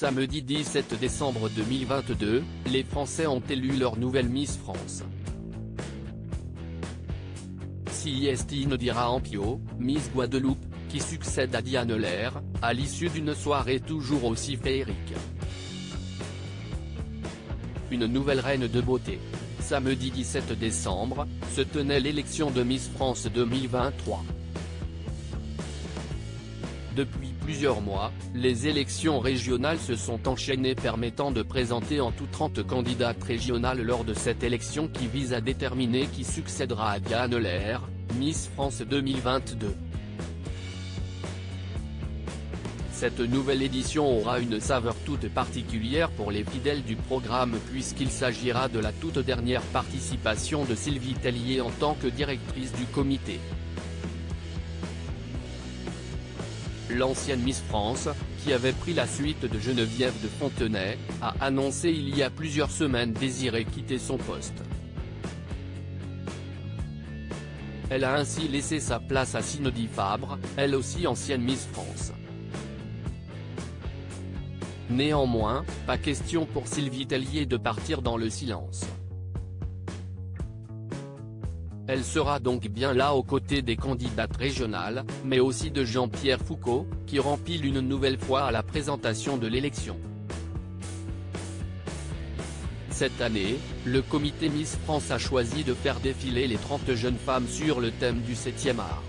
Samedi 17 décembre 2022, les Français ont élu leur nouvelle Miss France. Célestine Dirampio, Miss Guadeloupe, qui succède à Diane Lair, à l'issue d'une soirée toujours aussi féerique. Une nouvelle reine de beauté. Samedi 17 décembre, se tenait l'élection de Miss France 2023. Depuis plusieurs mois, les élections régionales se sont enchaînées permettant de présenter en tout 30 candidates régionales lors de cette élection qui vise à déterminer qui succédera à Diane Lair, Miss France 2022. Cette nouvelle édition aura une saveur toute particulière pour les fidèles du programme puisqu'il s'agira de la toute dernière participation de Sylvie Tellier en tant que directrice du comité. L'ancienne Miss France, qui avait pris la suite de Geneviève de Fontenay, a annoncé il y a plusieurs semaines désirer quitter son poste. Elle a ainsi laissé sa place à Cindy Fabre, elle aussi ancienne Miss France. Néanmoins, pas question pour Sylvie Tellier de partir dans le silence. Elle sera donc bien là aux côtés des candidates régionales, mais aussi de Jean-Pierre Foucault, qui rempile une nouvelle fois à la présentation de l'élection. Cette année, le comité Miss France a choisi de faire défiler les 30 jeunes femmes sur le thème du 7e art.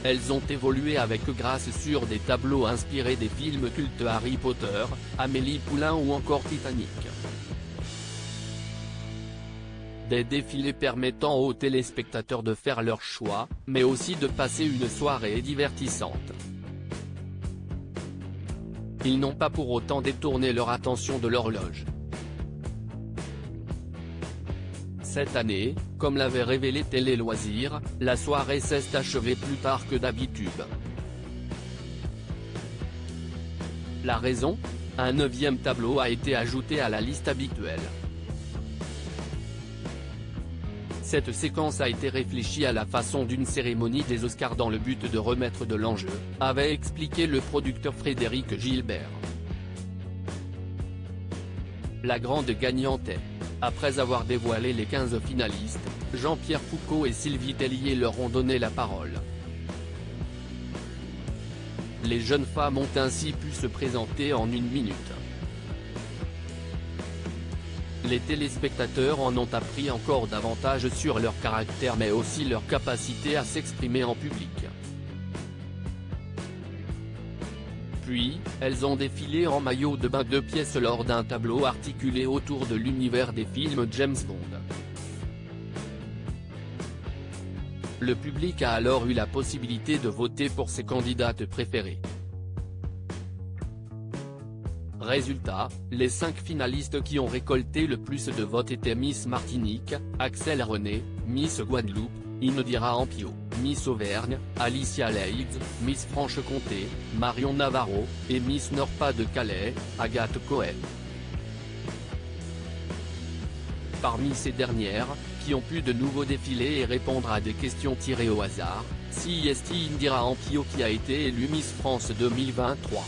Elles ont évolué avec grâce sur des tableaux inspirés des films cultes Harry Potter, Amélie Poulain ou encore Titanic. Des défilés permettant aux téléspectateurs de faire leur choix, mais aussi de passer une soirée divertissante. Ils n'ont pas pour autant détourné leur attention de l'horloge. Cette année, comme l'avait révélé Télé Loisirs, la soirée s'est achevée plus tard que d'habitude. La raison ? Un 9e tableau a été ajouté à la liste habituelle. Cette séquence a été réfléchie à la façon d'une cérémonie des Oscars dans le but de remettre de l'enjeu, avait expliqué le producteur Frédéric Gilbert. La grande gagnante est, après avoir dévoilé les 15 finalistes, Jean-Pierre Foucault et Sylvie Tellier leur ont donné la parole. Les jeunes femmes ont ainsi pu se présenter en 1 minute. Les téléspectateurs en ont appris encore davantage sur leur caractère mais aussi leur capacité à s'exprimer en public. Puis, elles ont défilé en maillot de bain 2 pièces lors d'un tableau articulé autour de l'univers des films James Bond. Le public a alors eu la possibilité de voter pour ses candidates préférées. Résultat, les 5 finalistes qui ont récolté le plus de votes étaient Miss Martinique, Axel René, Miss Guadeloupe, Indira Ampio, Miss Auvergne, Alicia Leeds, Miss Franche-Comté, Marion Navarro, et Miss Nord-Pas-de-Calais, Agathe Cohen. Parmi ces dernières, qui ont pu de nouveau défiler et répondre à des questions tirées au hasard, Célestine Dirampio qui a été élue Miss France 2023.